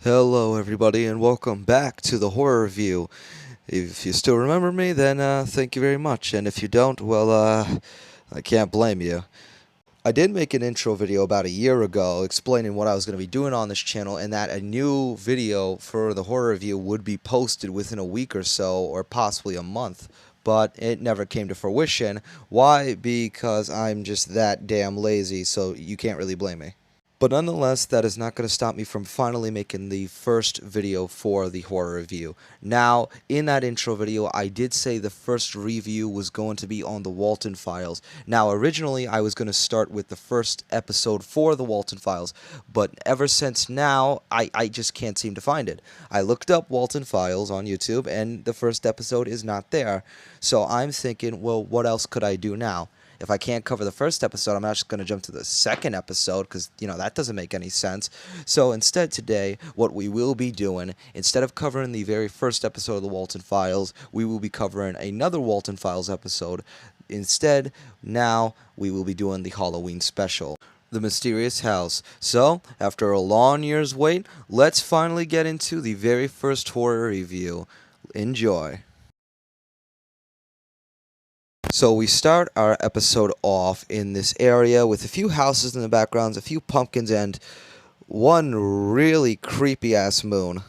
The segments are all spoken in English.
Hello everybody and welcome back to the horror review. If you still remember me, then thank you very much, and if you don't, well, I can't blame you. I did make an intro video about a year ago explaining what I was going to be doing on this channel, and that a new video for the horror review would be posted within a week or so, or possibly a month. But it never came to fruition. Why? Because I'm just that damn lazy, so you can't really blame me. But nonetheless, that is not going to stop me from finally making the first video for the horror review. Now, in that intro video, I did say the first review was going to be on the Walten files. Now, originally, I was going to start with the first episode for the Walten files, but ever since now, I just can't seem to find it. I looked up Walten files on YouTube, and the first episode is not there. So I'm thinking, well, what else could I do now? If I can't cover the first episode, I'm not just going to jump to the second episode because, that doesn't make any sense. So instead today, what we will be doing, instead of covering the very first episode of the Walten Files, we will be covering another Walten Files episode. Instead, now, we will be doing the Halloween special, The Mysterious House. So, after a long year's wait, let's finally get into the very first horror review. Enjoy. So we start our episode off in this area with a few houses in the background, a few pumpkins, and one really creepy-ass moon.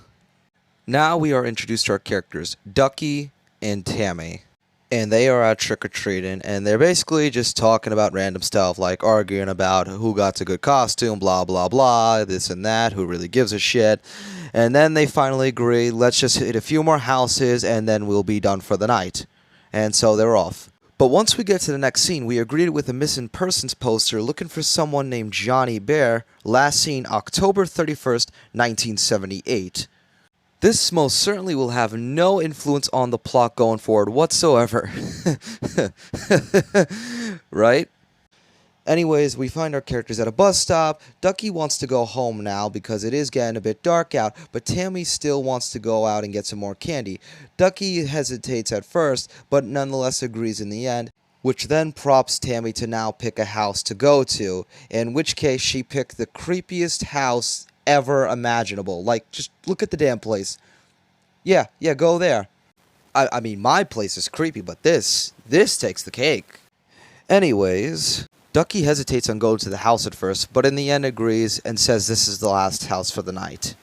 Now we are introduced to our characters, Ducky and Tammy. And they are out trick-or-treating, and they're basically just talking about random stuff, like arguing about who got a good costume, blah, blah, blah, this and that, who really gives a shit. And then they finally agree, let's just hit a few more houses, and then we'll be done for the night. And so they're off. But once we get to the next scene, we are greeted with a missing persons poster looking for someone named Johnny Bear, last seen October 31st, 1978. This most certainly will have no influence on the plot going forward whatsoever. Right? Anyways, we find our characters at a bus stop. Ducky wants to go home now because it is getting a bit dark out, but Tammy still wants to go out and get some more candy. Ducky hesitates at first, but nonetheless agrees in the end, which then prompts Tammy to now pick a house to go to, in which case she picked the creepiest house ever imaginable. Like, just look at the damn place. Yeah, go there. I mean, my place is creepy, but this takes the cake. Anyways, Ducky hesitates on going to the house at first, but in the end agrees and says this is the last house for the night.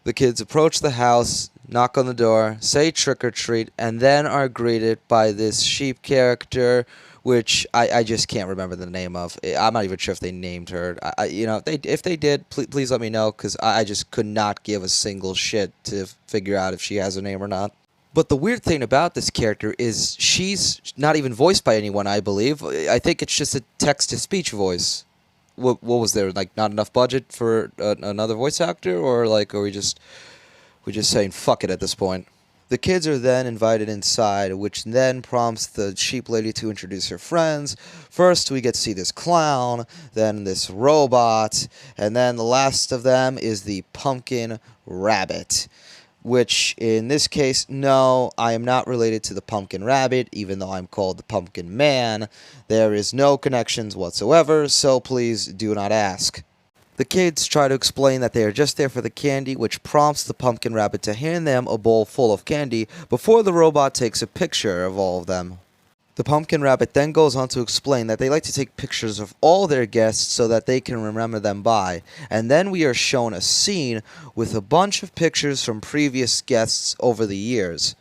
The kids approach the house, knock on the door, say trick or treat, and then are greeted by this sheep character, which I just can't remember the name of. I'm not even sure if they named her. If they did, please let me know, because I just could not give a single shit to figure out if she has a name or not. But the weird thing about this character is she's not even voiced by anyone, I believe. I think it's just a text-to-speech voice. What was there, like, not enough budget for another voice actor? Or, like, are we just saying fuck it at this point? The kids are then invited inside, which then prompts the sheep lady to introduce her friends. First, we get to see this clown, then this robot, and then the last of them is the pumpkin rabbit. Which, in this case, no, I am not related to the Pumpkin Rabbit, even though I'm called the Pumpkin Man. There is no connections whatsoever, so please do not ask. The kids try to explain that they are just there for the candy, which prompts the Pumpkin Rabbit to hand them a bowl full of candy before the robot takes a picture of all of them. The Pumpkin Rabbit then goes on to explain that they like to take pictures of all their guests so that they can remember them by. And then we are shown a scene with a bunch of pictures from previous guests over the years.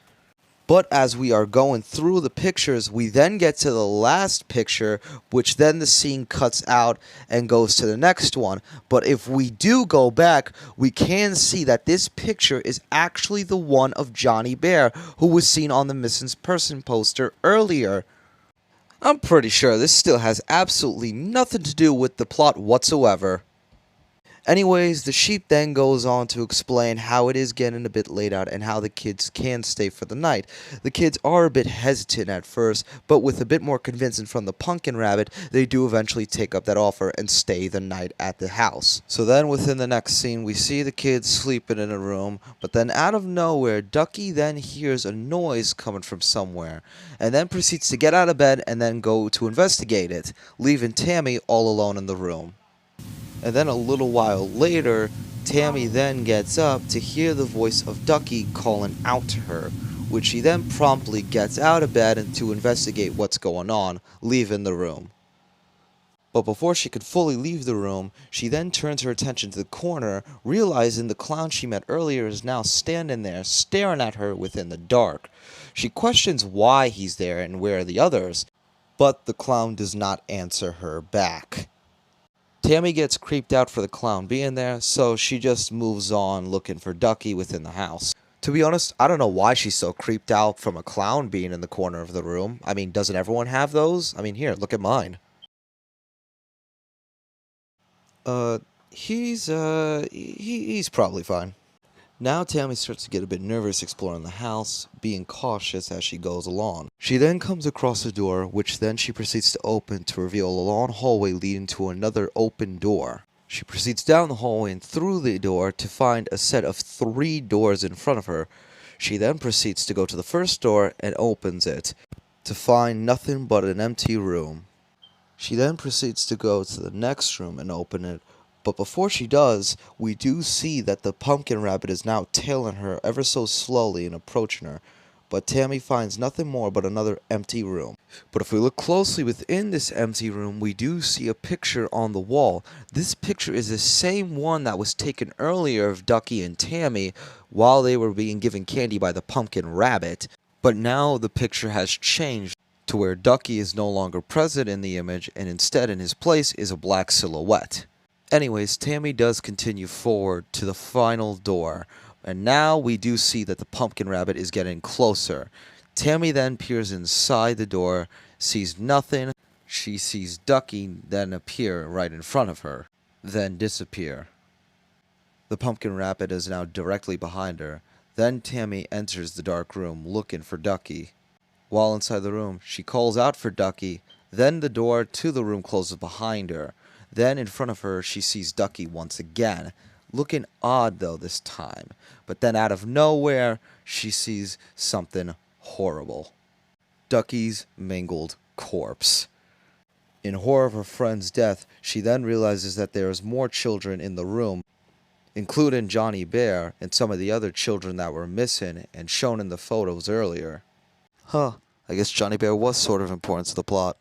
But as we are going through the pictures, we then get to the last picture, which then the scene cuts out and goes to the next one. But if we do go back, we can see that this picture is actually the one of Johnny Bear, who was seen on the missing person poster earlier. I'm pretty sure this still has absolutely nothing to do with the plot whatsoever. Anyways, the sheep then goes on to explain how it is getting a bit late out and how the kids can stay for the night. The kids are a bit hesitant at first, but with a bit more convincing from the Pumpkin Rabbit, they do eventually take up that offer and stay the night at the house. So then within the next scene, we see the kids sleeping in a room, but then out of nowhere, Ducky then hears a noise coming from somewhere, and then proceeds to get out of bed and then go to investigate it, leaving Tammy all alone in the room. And then a little while later, Tammy then gets up to hear the voice of Ducky calling out to her, which she then promptly gets out of bed and to investigate what's going on, leaving the room. But before she could fully leave the room, she then turns her attention to the corner, realizing the clown she met earlier is now standing there, staring at her within the dark. She questions why he's there and where are the others, but the clown does not answer her back. Tammy gets creeped out for the clown being there, so she just moves on looking for Ducky within the house. To be honest, I don't know why she's so creeped out from a clown being in the corner of the room. I mean, doesn't everyone have those? I mean, here, look at mine. Uh, he's probably fine. Now Tammy starts to get a bit nervous exploring the house, being cautious as she goes along. She then comes across a door, which then she proceeds to open to reveal a long hallway leading to another open door. She proceeds down the hallway and through the door to find a set of 3 doors in front of her. She then proceeds to go to the first door and opens it, to find nothing but an empty room. She then proceeds to go to the next room and open it, but before she does, we do see that the pumpkin rabbit is now tailing her ever so slowly and approaching her. But Tammy finds nothing more but another empty room. But if we look closely within this empty room, we do see a picture on the wall. This picture is the same one that was taken earlier of Ducky and Tammy while they were being given candy by the pumpkin rabbit. But now the picture has changed to where Ducky is no longer present in the image, and instead in his place is a black silhouette. Anyways, Tammy does continue forward to the final door, and now we do see that the pumpkin rabbit is getting closer. Tammy then peers inside the door, sees nothing. She sees Ducky then appear right in front of her, then disappear. The pumpkin rabbit is now directly behind her. Then Tammy enters the dark room looking for Ducky. While inside the room, she calls out for Ducky. Then the door to the room closes behind her. Then in front of her, she sees Ducky once again, looking odd though this time. But then out of nowhere, she sees something horrible. Ducky's mangled corpse. In horror of her friend's death, she then realizes that there is more children in the room, including Johnny Bear and some of the other children that were missing and shown in the photos earlier. Huh, I guess Johnny Bear was sort of important to the plot.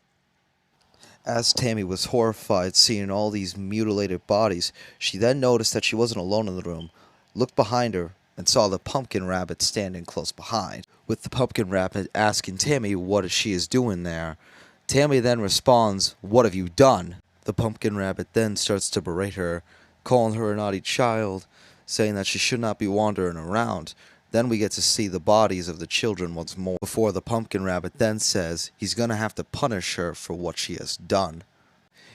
As Tammy was horrified seeing all these mutilated bodies, she then noticed that she wasn't alone in the room, looked behind her, and saw the pumpkin rabbit standing close behind, with the pumpkin rabbit asking Tammy what she is doing there. Tammy then responds, "What have you done?" The pumpkin rabbit then starts to berate her, calling her a naughty child, saying that she should not be wandering around. Then we get to see the bodies of the children once more, before the pumpkin rabbit then says he's gonna have to punish her for what she has done.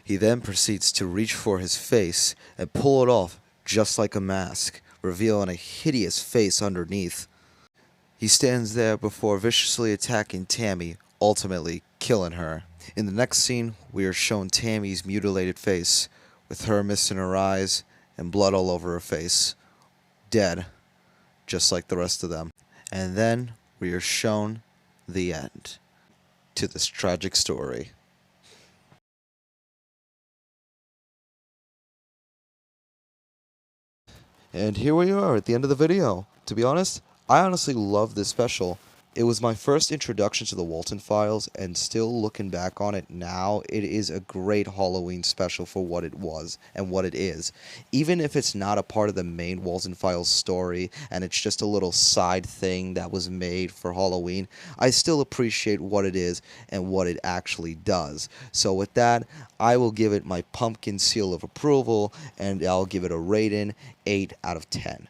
He then proceeds to reach for his face and pull it off just like a mask, revealing a hideous face underneath. He stands there before viciously attacking Tammy, ultimately killing her. In the next scene, we are shown Tammy's mutilated face, with her missing her eyes and blood all over her face. Dead, just like the rest of them. And then we are shown the end to this tragic story. And here we are at the end of the video. To be honest, I honestly love this special. It was my first introduction to the Walten files, and still looking back on it now, it is a great Halloween special for what it was and what it is. Even if it's not a part of the main Walten files story, and it's just a little side thing that was made for Halloween, I still appreciate what it is and what it actually does. So with that, I will give it my pumpkin seal of approval, and I'll give it a rating 8 out of 10.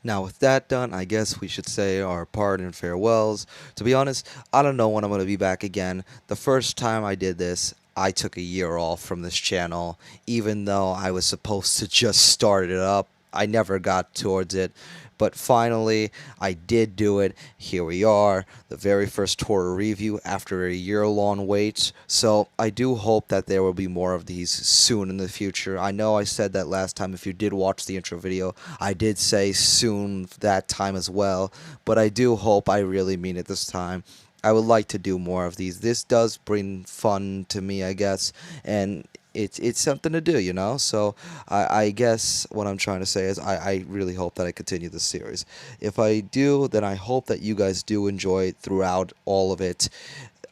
Now, with that done, I guess we should say our pardon and farewells. To be honest, I don't know when I'm going to be back again. The first time I did this, I took a year off from this channel. Even though I was supposed to just start it up, I never got towards it. But finally, I did do it. Here we are, the very first horror review after a year-long wait. So I do hope that there will be more of these soon in the future. I know I said that last time. If you did watch the intro video, I did say soon that time as well. But I do hope I really mean it this time. I would like to do more of these. This does bring fun to me, I guess. And it's something to do, you know. So I guess what I'm trying to say is I really hope that I continue this series. If I do, then I hope that you guys do enjoy it throughout all of it.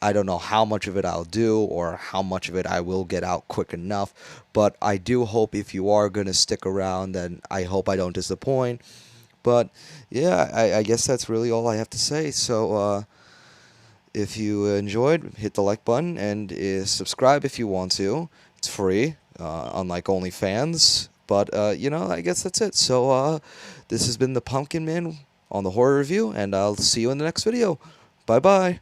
I don't know how much of it I'll do or how much of it I will get out quick enough, but I do hope if you are going to stick around, then I hope I don't disappoint. But yeah, I guess that's really all I have to say. So if you enjoyed, hit the like button and subscribe if you want to. It's free, unlike OnlyFans. But I guess that's it. So this has been the Pumpkin Man on the horror review, and I'll see you in the next video. Bye bye.